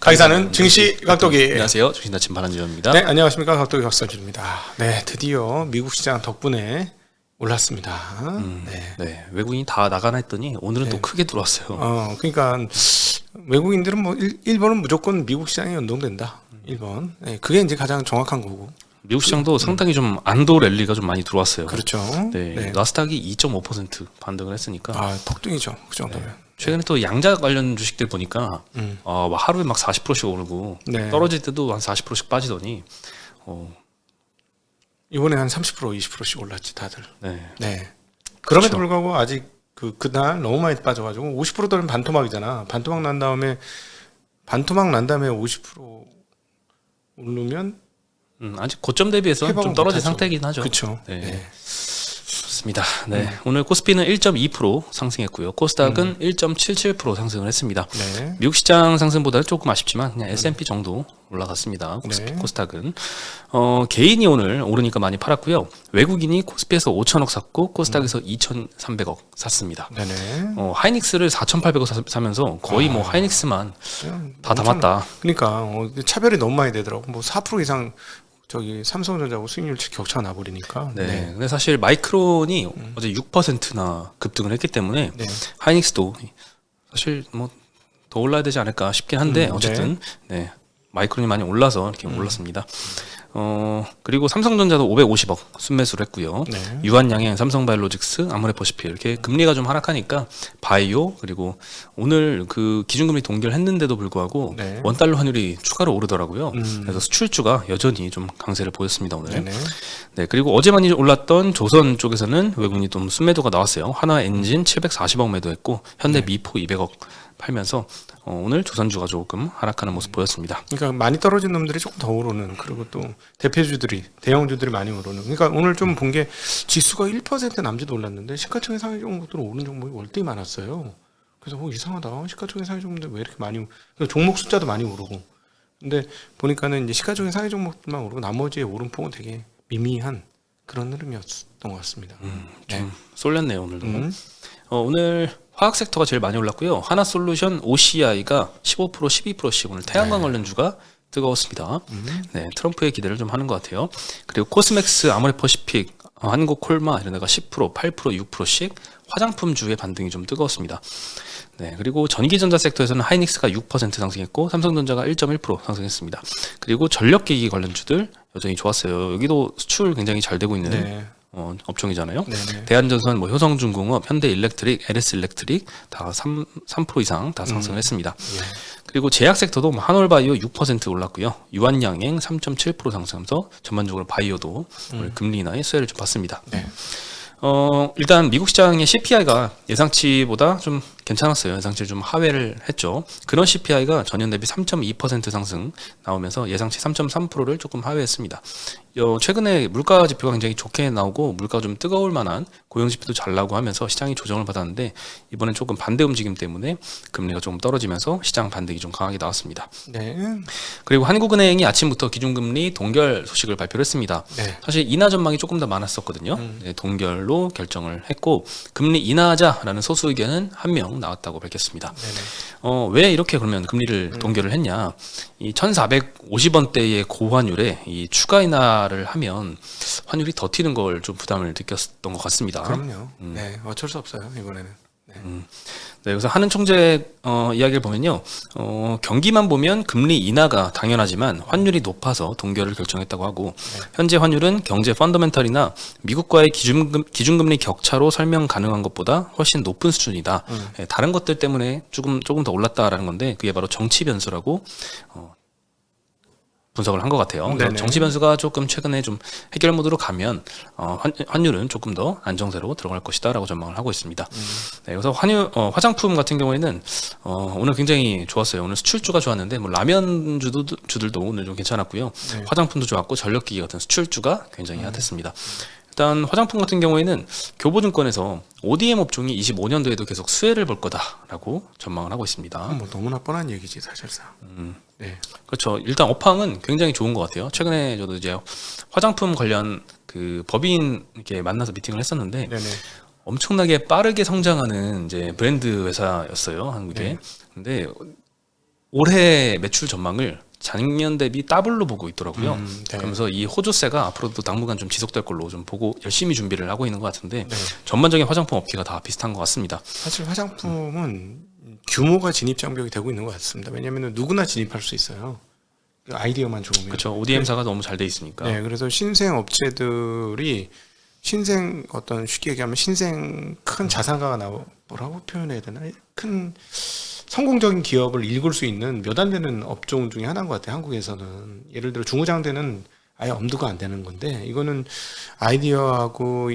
강의사는 증시 각도기. 안녕하세요. 증시나침 반환지원입니다. 네, 안녕하십니까. 각도기 박사주입니다. 네, 드디어 미국 시장 덕분에 올랐습니다. 네, 외국인이 다 나가나 했더니 오늘은 또 크게 들어왔어요. 그러니까 외국인들은 뭐 1번은 무조건 미국 시장에 연동된다. 1번. 네, 그게 이제 가장 정확한 거고. 미국 시장도 상당히 좀 안도 랠리가 좀 많이 들어왔어요. 그렇죠. 네, 나스닥이 2.5% 반등을 했으니까. 폭등이죠. 그 정도면. 네. 최근에 또 양자 관련 주식들 보니까 하루에 막 40%씩 오르고 떨어질 때도 한 40%씩 빠지더니 이번에 한 30% 20%씩 올랐지 다들. 네. 그럼에도 불구하고 아직 그날 너무 많이 빠져가지고 50%대는 반토막이잖아. 반토막 난 다음에 50% 오르면 아직 고점 대비해서 좀 떨어진 상태이긴 하죠. 그렇죠. 네. 좋습니다. 네, 오늘 코스피는 1.2% 상승했고요. 코스닥은 1.77% 상승을 했습니다. 네. 미국 시장 상승보다는 조금 아쉽지만 그냥 S&P 정도 올라갔습니다. 코스닥은 개인이 오늘 오르니까 많이 팔았고요. 외국인이 코스피에서 5천억 샀고 코스닥에서 2,300억 샀습니다. 하이닉스를 4,800억 사면서 거의 뭐 하이닉스만 다 담았다. 그러니까 차별이 너무 많이 되더라고. 뭐 4% 이상 저기 삼성전자하고 수익률 격차가 나버리니까. 네. 근데 사실 마이크론이 어제 6%나 급등을 했기 때문에 하이닉스도 사실 뭐 더 올라야 되지 않을까 싶긴 한데 어쨌든 마이크론이 많이 올라서 이렇게 올랐습니다. 그리고 삼성전자도 550억 순매수를 했고요. 유한양행, 삼성바이오로직스, 아모레퍼시픽 이렇게 금리가 좀 하락하니까 바이오 그리고 오늘 그 기준금리 동결했는데도 불구하고 원달러 환율이 추가로 오르더라고요. 그래서 수출주가 여전히 좀 강세를 보였습니다 오늘. 네, 그리고 어제 많이 올랐던 조선 쪽에서는 외국인이 좀 순매도가 나왔어요. 하나엔진 740억 매도했고 현대미포 200억 팔면서 오늘 조선주가 조금 하락하는 모습 보였습니다. 그러니까 많이 떨어진 놈들이 조금 더 오르는, 그리고 또 대표주들이, 대형주들이 많이 오르는. 그러니까 오늘 좀 본 게 지수가 1% 남짓 올랐는데 시가총액 상위 종목들은 오른 종목이 월등히 많았어요. 그래서 이상하다. 시가총액 상위 종목들 왜 이렇게 많이, 종목 숫자도 많이 오르고. 근데 보니까는 이제 시가총액 상위 종목들만 오르고 나머지의 오름폭은 되게 미미한 그런 흐름이었던 것 같습니다. 좀 쏠렸네요 오늘도. 오늘 화학 섹터가 제일 많이 올랐고요. 하나솔루션 OCI가 15% 12%씩 오늘 태양광 관련주가 뜨거웠습니다. 네, 트럼프의 기대를 좀 하는 것 같아요. 그리고 코스맥스, 아모레퍼시픽, 한국콜마 이런 데가 10%, 8%, 6%씩 화장품주의 반등이 좀 뜨거웠습니다. 네, 그리고 전기전자 섹터에서는 하이닉스가 6% 상승했고 삼성전자가 1.1% 상승했습니다. 그리고 전력기기 관련주들 여전히 좋았어요. 여기도 수출 굉장히 잘 되고 있는 업종이잖아요. 대한전선, 효성중공업, 현대일렉트릭, LS일렉트릭 다 3% 이상 다 상승을 했습니다. 그리고 제약 섹터도 한올바이오 6% 올랐고요. 유한양행 3.7% 상승하면서 전반적으로 바이오도 오늘 금리 인하의 수혜를 좀 받습니다. 일단 미국 시장의 CPI가 예상치보다 좀 괜찮았어요. 예상치를 좀 하회를 했죠. 그런 CPI가 전년 대비 3.2% 상승 나오면서 예상치 3.3%를 조금 하회했습니다. 최근에 물가 지표가 굉장히 좋게 나오고 물가가 좀 뜨거울 만한 고용 지표도 잘 나오고 하면서 시장이 조정을 받았는데 이번엔 조금 반대 움직임 때문에 금리가 조금 떨어지면서 시장 반등이 좀 강하게 나왔습니다. 그리고 한국은행이 아침부터 기준금리 동결 소식을 발표를 했습니다. 사실 인하 전망이 조금 더 많았었거든요. 동결로 결정을 했고 금리 인하하자라는 소수 의견은 한 명 나왔다고 밝혔습니다. 왜 이렇게 그러면 금리를 동결을 했냐? 이 1,450원대의 고환율에 이 추가 인하를 하면 환율이 더 튀는 걸 좀 부담을 느꼈던 것 같습니다. 그럼요. 어쩔 수 없어요 이번에는. 그래서 한은 총재 이야기를 보면요, 경기만 보면 금리 인하가 당연하지만 환율이 높아서 동결을 결정했다고 하고 현재 환율은 경제 펀더멘털이나 미국과의 기준금리 격차로 설명 가능한 것보다 훨씬 높은 수준이다. 다른 것들 때문에 조금 더 올랐다라는 건데 그게 바로 정치 변수라고 분석을 한 것 같아요. 정치 변수가 조금 최근에 좀 해결 모드로 가면 환율은 조금 더 안정세로 들어갈 것이다라고 전망을 하고 있습니다. 그래서 화장품 같은 경우에는 오늘 굉장히 좋았어요. 오늘 수출주가 좋았는데 라면 주들도 오늘 좀 괜찮았고요. 화장품도 좋았고 전력기기 같은 수출주가 굉장히 핫했습니다. 일단 화장품 같은 경우에는 교보증권에서 ODM 업종이 25년도에도 계속 수혜를 볼 거다라고 전망을 하고 있습니다. 너무나 뻔한 얘기지 사실상. 그렇죠. 일단 업황은 굉장히 좋은 것 같아요. 최근에 저도 이제 화장품 관련 그 법인 이렇게 만나서 미팅을 했었는데 엄청나게 빠르게 성장하는 이제 브랜드 회사였어요, 한국에. 근데 올해 매출 전망을 작년 대비 더블로 보고 있더라고요. 네. 그러면서 이 호조세가 앞으로도 당분간 좀 지속될 걸로 좀 보고 열심히 준비를 하고 있는 것 같은데 네. 전반적인 화장품 업계가 다 비슷한 것 같습니다. 사실 화장품은 규모가 진입 장벽이 되고 있는 것 같습니다. 왜냐하면 누구나 진입할 수 있어요. 그 아이디어만 좋으면. 그렇죠. ODM사가 너무 잘 돼 있으니까. 네, 그래서 신생 업체들이 신생 어떤 쉽게 얘기하면 신생 큰 자산가가 뭐라고 표현해야 되나? 큰 성공적인 기업을 일굴 수 있는 몇 안 되는 업종 중에 하나인 것 같아요. 한국에서는 예를 들어 중고장대는 아예 엄두가 안 되는 건데 이거는 아이디어하고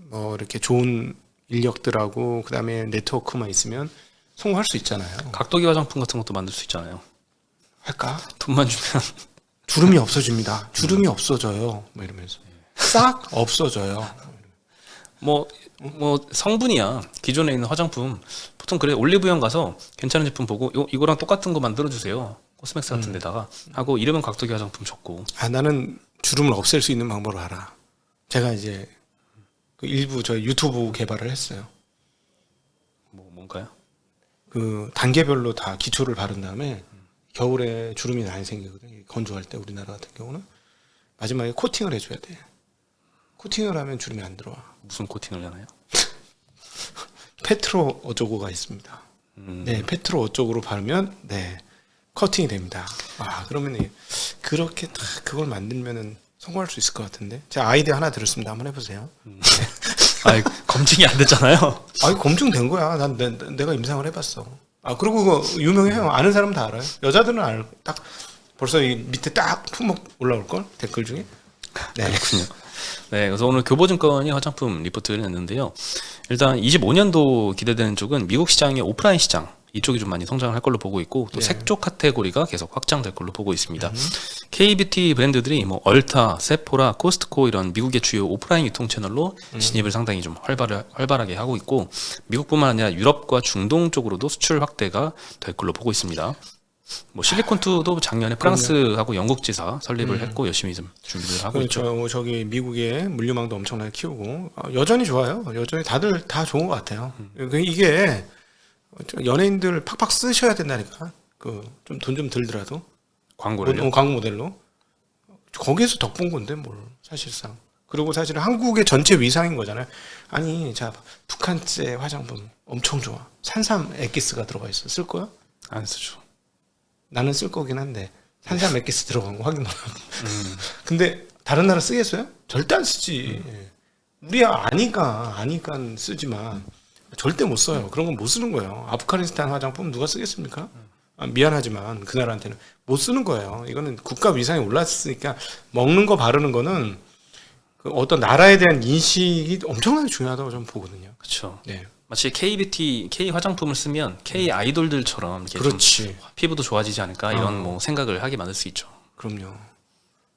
뭐 이렇게 좋은 인력들하고 그다음에 네트워크만 있으면 성공할 수 있잖아요. 각도기 화장품 같은 것도 만들 수 있잖아요. 할까? 돈만 주면. 주름이 없어집니다. 주름이 없어져요. 뭐 이러면서 싹 없어져요. 뭐 성분이야. 기존에 있는 화장품 보통 그래 올리브영 가서 괜찮은 제품 보고 이거랑 똑같은 거 만들어 주세요. 코스맥스 같은 데다가 하고 이름은 각도기 화장품 적고. 아 나는 주름을 없앨 수 있는 방법을 알아. 제가 이제 그 일부 저희 유튜브 개발을 했어요. 뭔가요? 그 단계별로 다 기초를 바른 다음에 겨울에 주름이 많이 생기거든요. 건조할 때 우리나라 같은 경우는 마지막에 코팅을 해줘야 돼. 코팅을 하면 주름이 안 들어와. 무슨 코팅을 하나요? 페트로 어쩌고가 있습니다. 네, 페트로 어쩌고로 바르면 네 커팅이 됩니다. 아 그러면 그렇게 딱 그걸 만들면은 성공할 수 있을 것 같은데. 제가 아이디어 하나 들었습니다. 한번 해보세요. 아 검증이 안 됐잖아요. 아니 검증된 거야. 난 내가 임상을 해봤어. 아 그리고 그거 유명해요. 아는 사람 다 알아요. 여자들은 딱 벌써 이 밑에 딱 품목 올라올 걸 댓글 중에. 네. 그렇군요. 네, 그래서 오늘 교보증권이 화장품 리포트를 냈는데요. 일단 25년도 기대되는 쪽은 미국 시장의 오프라인 시장 이쪽이 좀 많이 성장을 할 걸로 보고 있고 또 네. 색조 카테고리가 계속 확장될 걸로 보고 있습니다. K뷰티 브랜드들이 뭐 얼타, 세포라, 코스트코 이런 미국의 주요 오프라인 유통 채널로 진입을 상당히 좀 활발하게 하고 있고 미국뿐만 아니라 유럽과 중동 쪽으로도 수출 확대가 될 걸로 보고 있습니다. 뭐 실리콘투도 작년에 프랑스하고 영국 지사 설립을 했고 열심히 좀 준비를 하고 있죠. 그렇죠. 저기 미국의 물류망도 엄청나게 키우고 여전히 좋아요. 여전히 다들 다 좋은 것 같아요. 이게 연예인들 팍팍 쓰셔야 된다니까. 그 좀 돈 좀 들더라도 광고를요? 광고 모델로 거기에서 덕본 건데 뭘 사실상. 그리고 사실은 한국의 전체 위상인 거잖아요. 아니 자 북한제 화장품 엄청 좋아. 산삼 엑기스가 들어가 있어. 쓸 거야? 안 쓰죠. 나는 쓸 거긴 한데 산삼 엑기스 들어간 거 확인만 하고. 근데 다른 나라 쓰겠어요? 절대 안 쓰지. 우리야 아니까 쓰지만 절대 못 써요. 그런 건 못 쓰는 거예요. 아프가니스탄 화장품 누가 쓰겠습니까? 미안하지만 그 나라한테는 못 쓰는 거예요. 이거는 국가 위상이 올랐으니까 먹는 거 바르는 거는 그 어떤 나라에 대한 인식이 엄청나게 중요하다고 저는 보거든요. 그렇죠. 네, 마치 K뷰티, K 화장품을 쓰면 K 아이돌들처럼 이렇게 그렇지. 좀 피부도 좋아지지 않을까 이런 뭐 생각을 하게 만들 수 있죠. 그럼요.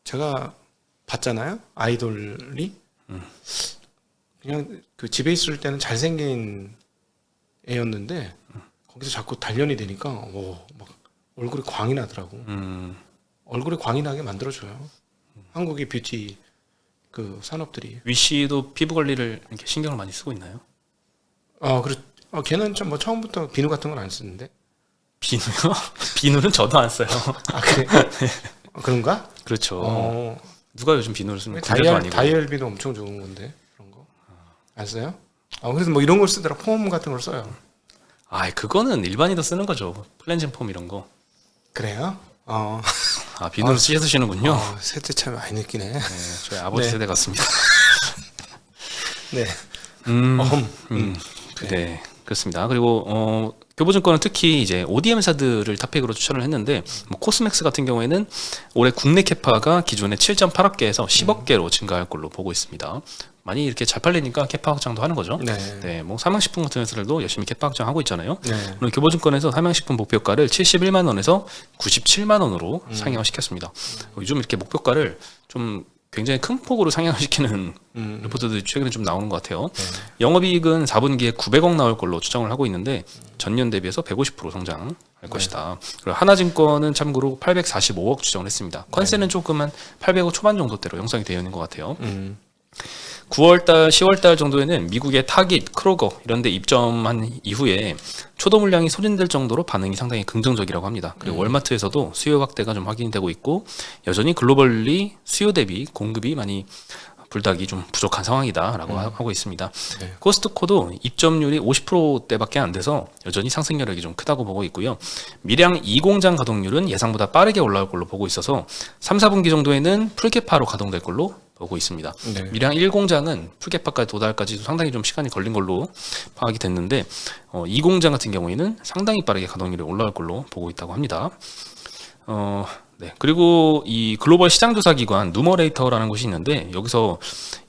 제가 봤잖아요. 아이돌이 그냥 그 집에 있을 때는 잘생긴 애였는데 거기서 자꾸 단련이 되니까 막 얼굴에 광이 나더라고. 얼굴에 광이 나게 만들어줘요. 한국의 뷰티 그 산업들이. 위씨도 피부 관리를 이렇게 신경을 많이 쓰고 있나요? 걔는 좀 뭐 처음부터 비누 같은 건 안 쓰는데. 비누요? 비누는 저도 안 써요. 아 그래? 그런가? 그렇죠. 누가 요즘 비누를 쓰는 군대도 아니고. 다이얼비도 엄청 좋은 건데 그런 거 안 써요? 그래서 뭐 이런 걸 쓰더라. 폼 같은 걸 써요. 아, 그거는 일반인도 쓰는 거죠. 플렌징 폼 이런 거. 그래요? 아, 비누를 쓰시는군요. 세대 차이 많이 느끼네. 네, 저희 아버지 네. 세대 같습니다. 네. 네, 그렇습니다. 그리고 교보증권은 특히 이제 ODM사들을 탑픽으로 추천을 했는데 뭐 코스맥스 같은 경우에는 올해 국내 캐파가 기존의 7.8억 개에서 10억 개로 증가할 걸로 보고 있습니다. 많이 이렇게 잘 팔리니까 캐파 확장도 하는 거죠. 네. 뭐 삼양식품 같은 회사들도 열심히 캐파 확장하고 있잖아요. 네. 오늘 교보증권에서 삼양식품 목표가를 71만 원에서 97만 원으로 상향을 시켰습니다. 요즘 이렇게 목표가를 좀 굉장히 큰 폭으로 상향시키는 리포트들이 최근에 좀 나오는 것 같아요. 영업이익은 4분기에 900억 나올 걸로 추정을 하고 있는데 전년 대비해서 150% 성장할 것이다. 그리고 하나증권은 참고로 845억 추정을 했습니다. 컨센은 조금 한 800억 초반 정도대로 형성이 되어 있는 것 같아요. 9월달, 10월달 정도에는 미국의 타깃, 크로거 이런 데 입점한 이후에 초도 물량이 소진될 정도로 반응이 상당히 긍정적이라고 합니다. 그리고 월마트에서도 수요 확대가 좀 확인이 되고 있고 여전히 글로벌리 수요 대비 공급이 많이 불닭이 좀 부족한 상황이다라고 하고 있습니다. 네. 코스트코도 입점률이 50%대밖에 안 돼서 여전히 상승 여력이 좀 크다고 보고 있고요. 밀양 2공장 가동률은 예상보다 빠르게 올라올 걸로 보고 있어서 3, 4분기 정도에는 풀개파로 가동될 걸로 보고 있습니다. 네. 밀양 1공장은 풀개파까지 도달까지도 상당히 좀 시간이 걸린 걸로 파악이 됐는데 2공장 같은 경우에는 상당히 빠르게 가동률이 올라올 걸로 보고 있다고 합니다. 네. 그리고 이 글로벌 시장조사기관 누머레이터라는 곳이 있는데 여기서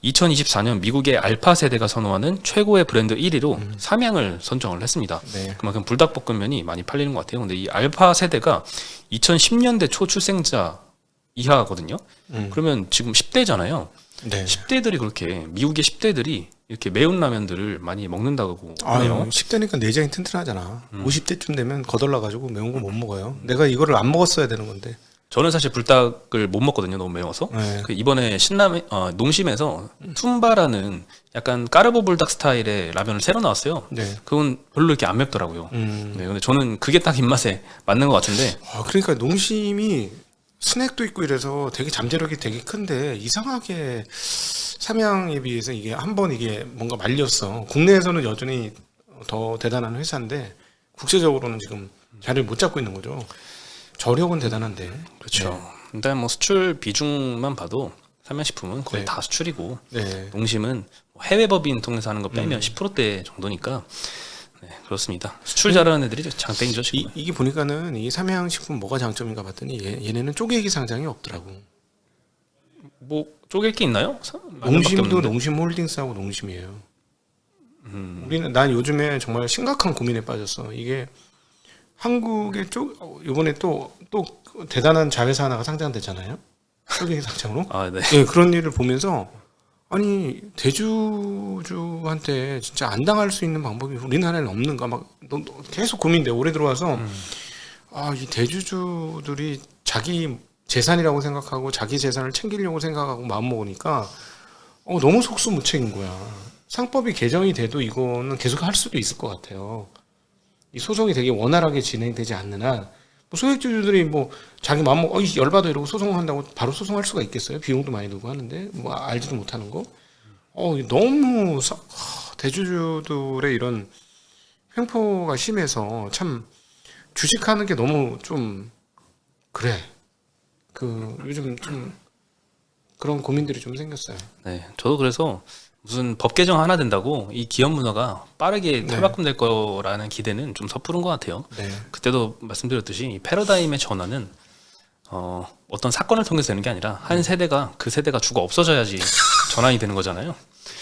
2024년 미국의 알파 세대가 선호하는 최고의 브랜드 1위로 삼양을 선정을 했습니다. 네. 그만큼 불닭볶음면이 많이 팔리는 것 같아요. 근데 이 알파 세대가 2010년대 초 출생자 이하거든요. 그러면 지금 10대잖아요. 네. 10대들이 그렇게 미국의 10대들이 이렇게 매운 라면들을 많이 먹는다고 하네요. 아유, 10대니까 내장이 튼튼하잖아. 50대쯤 되면 거덜나가지고 매운 거 못 먹어요. 내가 이거를 안 먹었어야 되는 건데. 저는 사실 불닭을 못 먹거든요. 너무 매워서. 네. 그 이번에 농심에서 툼바라는 약간 까르보 불닭 스타일의 라면을 새로 나왔어요. 네. 그건 별로 이렇게 안 맵더라고요. 네, 근데 저는 그게 딱 입맛에 맞는 것 같은데. 그러니까 농심이 스낵도 있고 이래서 되게 잠재력이 되게 큰데 이상하게 삼양에 비해서 이게 한번 이게 뭔가 말렸어. 국내에서는 여전히 더 대단한 회사인데 국제적으로는 지금 자리를 못 잡고 있는 거죠. 저력은 대단한데. 그렇죠. 네. 일단 뭐 수출 비중만 봐도 삼양식품은 거의 네. 다 수출이고 네. 농심은 해외 법인 통해서 하는 거 빼면 10%대 정도니까 네, 그렇습니다. 수출 잘하는 애들이 장땡이죠 지금. 이게 보니까는 이 삼양식품 뭐가 장점인가 봤더니 얘네는 쪼개기 상장이 없더라고. 뭐 쪼갤 게 있나요? 농심도 농심홀딩스하고 농심이에요. 난 요즘에 정말 심각한 고민에 빠졌어. 이게 한국의 이번에 또 대단한 자회사 하나가 상장되잖아요. 쪼개기 상장으로. 아, 네. 네, 그런 일을 보면서 아니 대주주한테 진짜 안 당할 수 있는 방법이 우리나라에는 없는가 막 계속 고민돼. 올해 들어와서 이 대주주들이 자기 재산이라고 생각하고 자기 재산을 챙기려고 생각하고 마음 먹으니까 너무 속수무책인 거야. 상법이 개정이 돼도 이거는 계속 할 수도 있을 것 같아요. 이 소송이 되게 원활하게 진행되지 않는 한 소액주주들이 뭐 자기 마음 먹고 열받아 이러고 소송한다고 바로 소송할 수가 있겠어요? 비용도 많이 들고 하는데 뭐 알지도 못하는 거. 너무 대주주들의 이런 횡포가 심해서 참 주식하는 게 너무 좀 그래. 요즘 좀 그런 고민들이 좀 생겼어요. 네, 저도 그래서 무슨 법 개정 하나 된다고 이 기업 문화가 빠르게 탈바꿈될 거라는 기대는 좀 섣부른 것 같아요. 네. 그때도 말씀드렸듯이 이 패러다임의 전환은 어떤 사건을 통해서 되는 게 아니라 한 세대가 그 세대가 죽어 없어져야지 전환이 되는 거잖아요.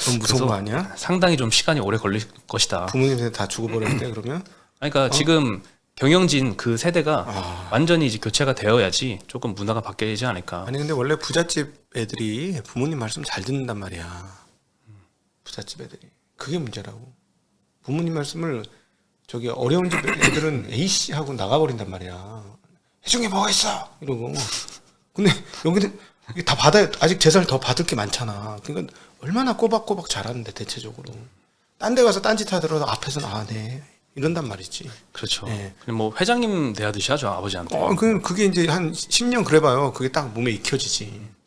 그럼 무서운 거 아니야? 상당히 좀 시간이 오래 걸릴 것이다. 부모님들 다 죽어버릴 때 그러면? 그러니까 지금 경영진 그 세대가 완전히 이제 교체가 되어야지 조금 문화가 바뀌지 않을까. 아니 근데 원래 부잣집 애들이 부모님 말씀 잘 듣는단 말이야. 부잣집 애들이 그게 문제라고. 부모님 말씀을 저기 어려운 집 애들은 에이씨 하고 나가버린단 말이야. 해준 게 뭐가 있어 이러고. 근데 여기는 이게 다 받아야 아직 재산을 더 받을 게 많잖아. 그러니까 얼마나 꼬박꼬박 잘하는데 대체적으로. 딴 데 가서 딴짓 하더라도 앞에서는 네 이런단 말이지. 그렇죠. 네. 그냥 뭐 회장님 대하듯이 하죠 아버지한테. 그게 이제 한 10년 그래봐요. 그게 딱 몸에 익혀지지.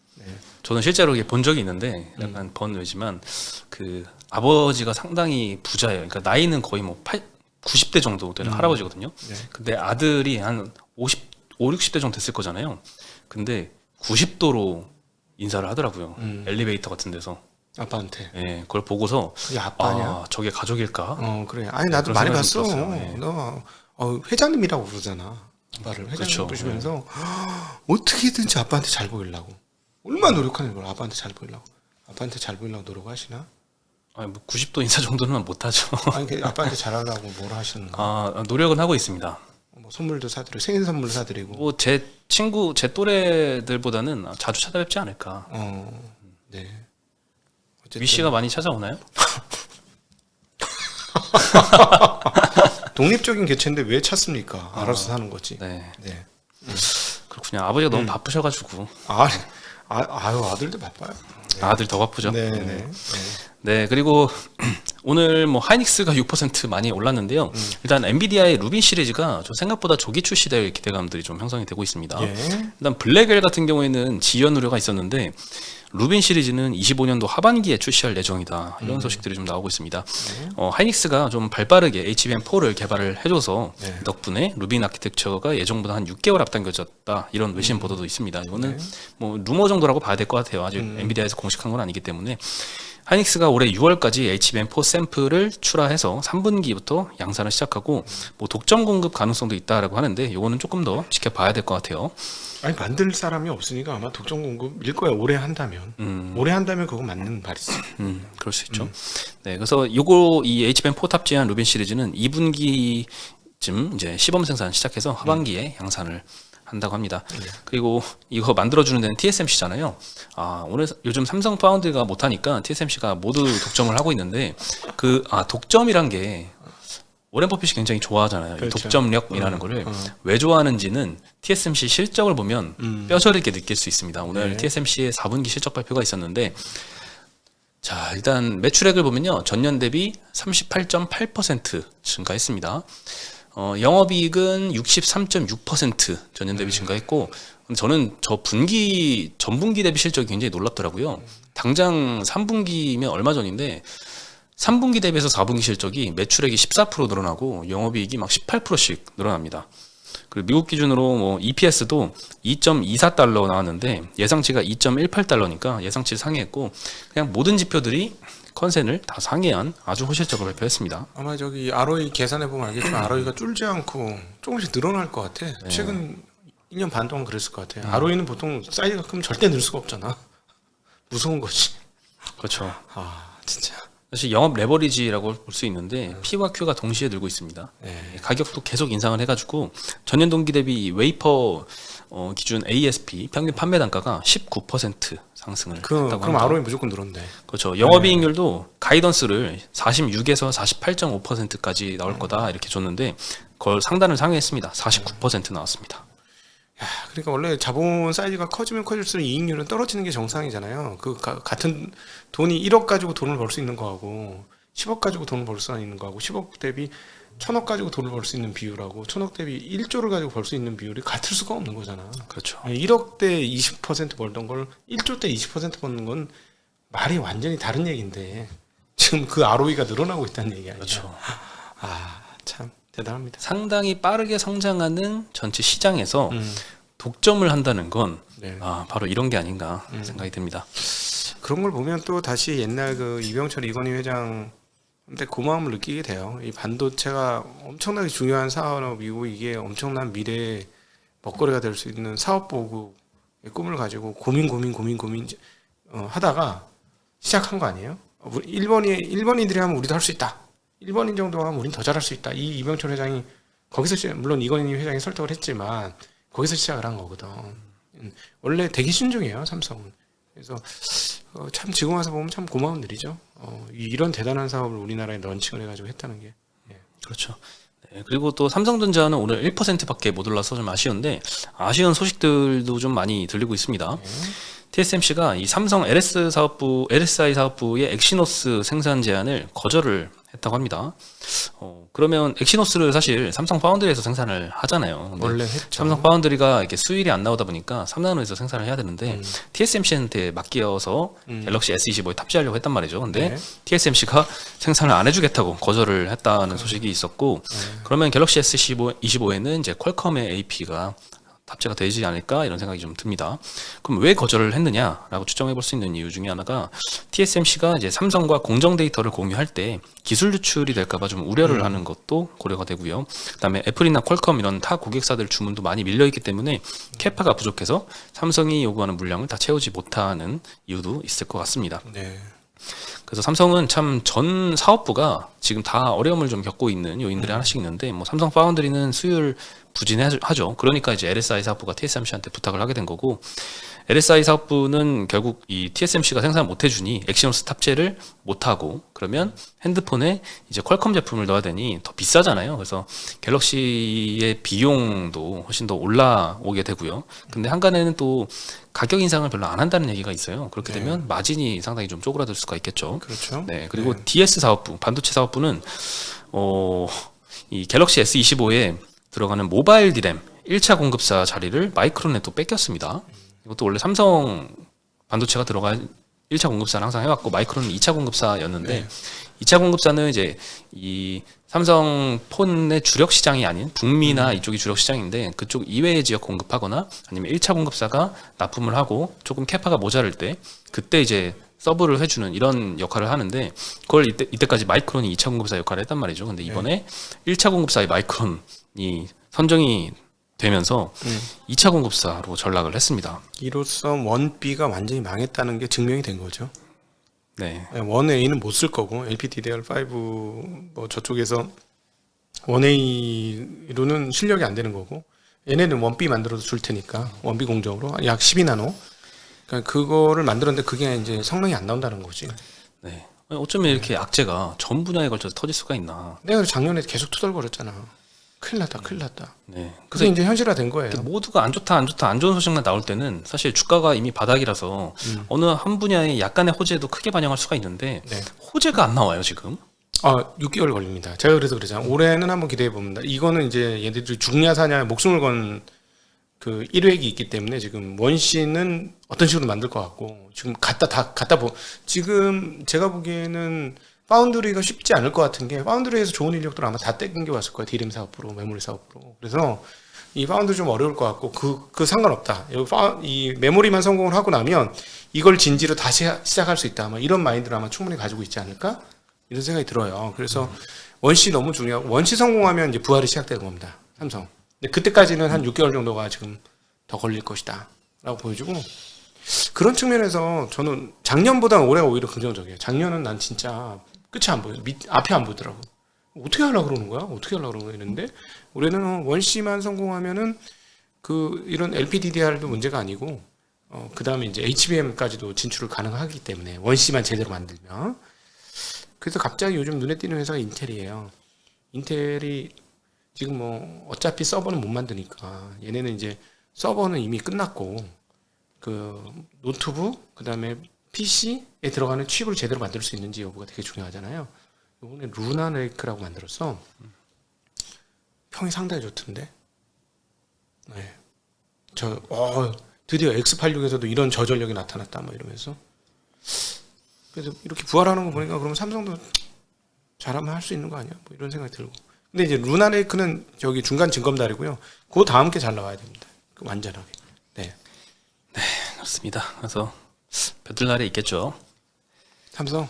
저는 실제로 이게 본 적이 있는데 약간 번외지만 그 아버지가 상당히 부자예요. 그러니까 나이는 거의 뭐 90대 정도 되는 할아버지거든요. 네. 근데 아들이 한 5, 60대 정도 됐을 거잖아요. 근데 90도로 인사를 하더라고요. 엘리베이터 같은 데서. 아빠한테. 예, 그걸 보고서 그게 아빠냐? 저게 가족일까? 그래. 아니 나도 그런 많이 생각이 봤어. 좀 들었어요. 예. 너 회장님이라고 부르잖아. 아빠를 회장님 그렇죠. 부르시면서 어떻게든지 아빠한테 잘 보이려고. 얼마나 노력하는 거야. 아빠한테 잘 보이려고. 아빠한테 잘 보이려고 노력하시나? 아니 뭐 90도 인사 정도는 못하죠. 아니 아빠한테 잘하려고 뭐라 하시는가? 노력은 하고 있습니다. 뭐 선물도 사드리고 생일 선물도 사드리고. 뭐 제 친구 제 또래들보다는 자주 찾아뵙지 않을까. 네. 어쨌든 위 씨가 많이 찾아오나요? 독립적인 개체인데 왜 찾습니까? 알아서 사는 거지. 네. 네. 그렇군요. 아버지가 너무 바쁘셔가지고. 아유 아들도 바빠요. 아들 더 바쁘죠. 네, 네. 네, 그리고 오늘 뭐 하이닉스가 6% 많이 올랐는데요. 일단 엔비디아의 루빈 시리즈가 좀 생각보다 조기 출시될 기대감들이 좀 형성이 되고 있습니다. 예. 일단 블랙엘 같은 경우에는 지연 우려가 있었는데 루빈 시리즈는 25년도 하반기에 출시할 예정이다. 이런 소식들이 좀 나오고 있습니다. 하이닉스가 좀 발빠르게 HBM4를 개발을 해줘서 네. 덕분에 루빈 아키텍처가 예정보다 한 6개월 앞당겨졌다. 이런 외신 보도도 있습니다. 이거는 뭐 루머 정도라고 봐야 될 것 같아요. 아직 엔비디아에서 공식한 건 아니기 때문에. 하이닉스가 올해 6월까지 HBM4 샘플을 출하해서 3분기부터 양산을 시작하고 뭐 독점 공급 가능성도 있다라고 하는데 이거는 조금 더 지켜봐야 될 것 같아요. 아니 만들 사람이 없으니까 아마 독점 공급일 거야. 오래 한다면. 오래 한다면 그거 맞는 말이지. 그럴 수 있죠. 네, 그래서 요거 이 HBM4 탑재한 루빈 시리즈는 2분기쯤 이제 시범 생산 시작해서 하반기에 양산을 한다고 합니다. 그리고 이거 만들어주는 데는 TSMC잖아요. 오늘 요즘 삼성 파운드가 못하니까 TSMC가 모두 독점을 하고 있는데 독점이란 게 워렌 버핏이 굉장히 좋아하잖아요. 그렇죠. 이 독점력이라는 거를 왜 좋아하는지는 TSMC 실적을 보면 뼈저리게 느낄 수 있습니다. 오늘 네. TSMC의 4분기 실적 발표가 있었는데 자, 일단 매출액을 보면요. 전년 대비 38.8% 증가했습니다. 영업이익은 63.6% 전년 대비 증가했고 저는 전분기 대비 실적이 굉장히 놀랍더라고요. 당장 3분기면 얼마 전인데 3분기 대비해서 4분기 실적이 매출액이 14% 늘어나고 영업이익이 막 18%씩 늘어납니다. 그리고 미국 기준으로 뭐 EPS도 2.24달러 나왔는데 예상치가 2.18달러니까 예상치를 상회했고 그냥 모든 지표들이 컨센을 다 상회한 아주 호실적을 발표했습니다. 아마 저기 ROE 계산해 보면 알겠지만 ROE가 줄지 않고 조금씩 늘어날 것 같아. 최근 2년 반 동안 그랬을 것 같아. ROE는 보통 사이즈가 크면 절대 늘 수가 없잖아. 무서운 거지. 그렇죠. 진짜. 사실 영업 레버리지라고 볼 수 있는데 P와 Q가 동시에 늘고 있습니다. 네. 가격도 계속 인상을 해가지고 전년 동기 대비 웨이퍼 기준 ASP 평균 판매 단가가 19% 상승을 했다고 그럼 합니다. ROE 무조건 늘었네. 그렇죠. 영업이익률도 가이던스를 46에서 48.5%까지 나올 거다 이렇게 줬는데 그걸 상단을 상회했습니다. 49% 나왔습니다. 야, 그러니까 원래 자본 사이즈가 커지면 커질수록 이익률은 떨어지는 게 정상이잖아요. 같은 돈이 1억 가지고 돈을 벌 수 있는 거하고 10억 가지고 돈을 벌 수 있는 거하고 10억 대비 1000억 가지고 돈을 벌 수 있는 비율하고 1000억 대비 1조를 가지고 벌 수 있는 비율이 같을 수가 없는 거잖아. 그렇죠. 1억 대 20% 벌던 걸 1조 대 20% 버는 건 말이 완전히 다른 얘기인데 지금 그 ROE가 늘어나고 있다는 얘기 아니야. 그렇죠. 참 대단합니다. 상당히 빠르게 성장하는 전체 시장에서 독점을 한다는 건 네. 바로 이런 게 아닌가 생각이 듭니다. 그런 걸 보면 또 다시 옛날 그 이병철 이건희 회장한테 고마움을 느끼게 돼요. 이 반도체가 엄청나게 중요한 산업이고 이게 엄청난 미래의 먹거리가 될 수 있는 사업 보급의 꿈을 가지고 고민 하다가 시작한 거 아니에요? 일본인들이 하면 우리도 할 수 있다. 일본인 정도 하면 우린 더 잘할 수 있다. 이 이병철 회장이 거기서 물론 이건희 회장이 설득을 했지만 거기서 시작을 한 거거든. 원래 되게 신중해요, 삼성은. 그래서 참 지금 와서 보면 참 고마운 일이죠. 이런 대단한 사업을 우리나라에 런칭을 해가지고 했다는 게. 그렇죠. 네, 그리고 또 삼성전자는 오늘 1%밖에 못 올라서 좀 아쉬운데 아쉬운 소식들도 좀 많이 들리고 있습니다. TSMC가 이 삼성 LSI 사업부의 엑시노스 생산 제한을 거절을 했다고 합니다. 그러면 엑시노스를 사실 삼성 파운드리에서 생산을 하잖아요. 근데 원래 했죠. 삼성 파운드리가 이렇게 수율이 안 나오다 보니까 3나노에서 생산을 해야 되는데 TSMC한테 맡겨서 갤럭시 S25에 탑재하려고 했단 말이죠. 근데 네. TSMC가 생산을 안 해주겠다고 거절을 했다는 소식이 있었고 그러면 갤럭시 S25에는 이제 퀄컴의 AP가 탑재가 되지 않을까 이런 생각이 좀 듭니다. 그럼 왜 거절을 했느냐라고 추정해 볼 수 있는 이유 중에 하나가 TSMC가 이제 삼성과 공정 데이터를 공유할 때 기술 유출이 될까봐 좀 우려를 하는 것도 고려가 되고요. 그다음에 애플이나 퀄컴 이런 타 고객사들 주문도 많이 밀려 있기 때문에 캐파가 부족해서 삼성이 요구하는 물량을 다 채우지 못하는 이유도 있을 것 같습니다. 네. 그래서 삼성은 참 전 사업부가 지금 다 어려움을 좀 겪고 있는 요인들이 하나씩 있는데 뭐 삼성 파운드리는 수율 부진하죠. 그러니까 이제 LSI 사업부가 TSMC한테 부탁을 하게 된 거고 LSI 사업부는 결국 이 TSMC가 생산 못 해주니 엑시노스 탑재를 못 하고 그러면 핸드폰에 이제 퀄컴 제품을 넣어야 되니 더 비싸잖아요. 그래서 갤럭시의 비용도 훨씬 더 올라오게 되고요. 근데 한간에는 또 가격 인상을 별로 안 한다는 얘기가 있어요. 그렇게 되면 마진이 상당히 좀 쪼그라들 수가 있겠죠. 그렇죠. 네, 그리고 DS 사업부, 반도체 사업부는 이 갤럭시 S25에 들어가는 모바일 디램 1차 공급사 자리를 마이크론에 또 뺏겼습니다. 이것도 원래 삼성 반도체가 들어간 1차 공급사는 항상 해왔고 마이크론은 2차 공급사였는데 2차 공급사는 이제 이 삼성 폰의 주력 시장이 아닌 북미나 이쪽이 주력 시장인데 그쪽 이외의 지역 공급하거나 아니면 1차 공급사가 납품을 하고 조금 캐파가 모자랄 때 그때 이제 서브를 해주는 이런 역할을 하는데 그걸 이때까지 마이크론이 2차 공급사 역할을 했단 말이죠. 근데 이번에 1차 공급사의 마이크론이 선정이 되면서 2차 공급사로 전락을 했습니다. 이로써 원B가 완전히 망했다는 게 증명이 된 거죠. 네. 원A는 못 쓸 거고 LPDDR5 뭐 저쪽에서 원A로는 실력이 안 되는 거고 얘네는 원B 만들어서 줄 테니까 원B 공정으로 약 12나노 그러니까 그거를 만들었는데 그게 이제 성능이 안 나온다는 거지. 네. 어쩌면 이렇게 악재가 전 분야에 걸쳐서 터질 수가 있나. 내가 작년에 계속 투덜거렸잖아. 큰일 났다, 큰일 났다. 네. 그게 이제 현실화된 거예요. 모두가 안 좋다, 안 좋다, 안 좋은 소식만 나올 때는 사실 주가가 이미 바닥이라서 어느 한 분야의 약간의 호재도 크게 반영할 수가 있는데 네. 호재가 안 나와요 지금. 6개월 걸립니다. 제가 그래서 그러잖아요. 올해는 한번 기대해 봅니다. 이거는 이제 얘네들이 죽냐 사냐 목숨을 건 그 1획이 있기 때문에 지금 원씨는 어떤 식으로 만들 것 같고 지금 지금 제가 보기에는 파운드리가 쉽지 않을 것 같은 게 파운드리에서 좋은 인력들 아마 다 땡겨 왔을 거예요. 디램 사업부로 메모리 사업부로. 그래서 이 파운드리 좀 어려울 것 같고 그 상관없다. 이 메모리만 성공을 하고 나면 이걸 진지로 다시 시작할 수 있다. 아마 이런 마인드를 아마 충분히 가지고 있지 않을까 이런 생각이 들어요. 그래서 원씨 너무 중요하고 원씨 성공하면 이제 부활이 시작되는 겁니다. 삼성. 근데 그때까지는 한 6개월 정도가 지금 더 걸릴 것이다 라고 보여주고 그런 측면에서 저는 작년보다는 올해가 오히려 긍정적이에요. 작년은 난 진짜 끝이 안 보여요. 앞이 안 보이더라고. 어떻게 하려고 그러는 거야? 어떻게 하려고 그러는 거야? 이랬는데 올해는 원C만 성공하면은 이런 LPDDR도 문제가 아니고 그 다음에 이제 HBM까지도 진출을 가능하기 때문에 원C만 제대로 만들면 그래서 갑자기 요즘 눈에 띄는 회사가 인텔이에요. 인텔이 지금 뭐 어차피 서버는 못 만드니까 얘네는 이제 서버는 이미 끝났고 그 노트북 그다음에 PC에 들어가는 칩을 제대로 만들 수 있는지 여부가 되게 중요하잖아요. 이번에 루나 레이크라고 만들었어. 평이 상당히 좋던데. 네. 드디어 X86에서도 이런 저전력이 나타났다 뭐 이러면서. 그래서 이렇게 부활하는 거 보니까 그러면 삼성도 잘하면 할 수 있는 거 아니야? 뭐 이런 생각이 들고. 근데 이제 루나 레이크는 저기 중간 징검다리고요. 그 다음 게 잘 나와야 됩니다. 완전하게. 네. 네, 그렇습니다. 그래서 볕들 날이 있겠죠. 삼성.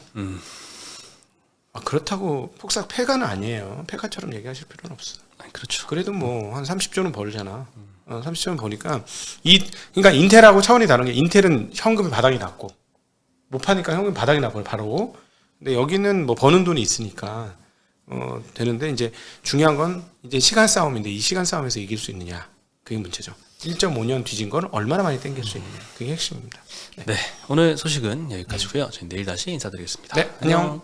그렇다고 폭삭 폐가는 아니에요. 폐가처럼 얘기하실 필요는 없어. 그렇죠. 그래도 뭐 한 30조는 벌잖아. 30조는 버니까 그러니까 인텔하고 차원이 다른 게 인텔은 현금이 바닥이 났고 못 파니까 현금이 바닥이 나버려 바로. 근데 여기는 뭐 버는 돈이 있으니까 되는데 이제 중요한 건 이제 시간 싸움인데 이 시간 싸움에서 이길 수 있느냐 그게 문제죠. 1.5년 뒤진 걸 얼마나 많이 땡길 수 있느냐 그게 핵심입니다. 네, 오늘 소식은 여기까지고요. 저희 내일 다시 인사드리겠습니다. 네, 안녕.